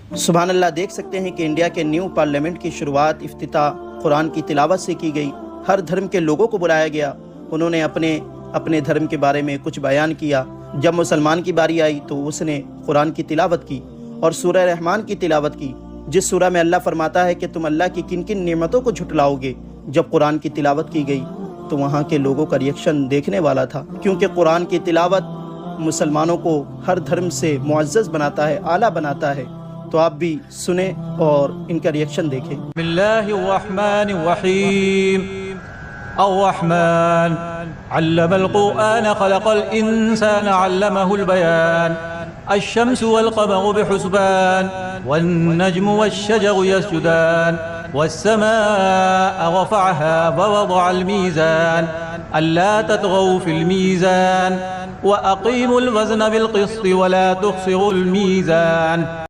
सुभान अल्लाह। देख सकते हैं कि इंडिया के न्यू पार्लियामेंट की शुरुआत इफ्तिताह कुरान की तिलावत से की गई। हर धर्म के लोगों को बुलाया गया, उन्होंने अपने अपने धर्म के बारे में कुछ बयान किया। जब मुसलमान की बारी आई तो उसने कुरान की तिलावत की और सूरह रहमान की तिलावत की, जिस सूरह में अल्लाह फरमाता है कि तुम अल्लाह की किन किन नेमतों को झुटलाओगे। जब कुरान की तिलावत की गई तो वहाँ के लोगों का रिएक्शन देखने वाला था, क्योंकि कुरान की तिलावत मुसलमानों को हर धर्म से मुअज़्ज़ज़ बनाता है, आला बनाता है। तो आप भी सुने और इनका रिएक्शन देखें। बिस्मिल्लाहिर्रहमानिर्रहीम। अर्रहमान अल्लमल कुरआन खलक़ल इंसान अल्लमहुल बयान। अश्शम्सु वल क़मरु बिहुस्बान वन्नज्मु वश्शजरु यस्जुदान वस्समाअ रफ़अहा ववضअल मीज़ान अल्ला ततग़ौ फ़िल मीज़ान वअक़ीमुल वज़न बिल क़िस्ति वला तुख़्सिरुल मीज़ान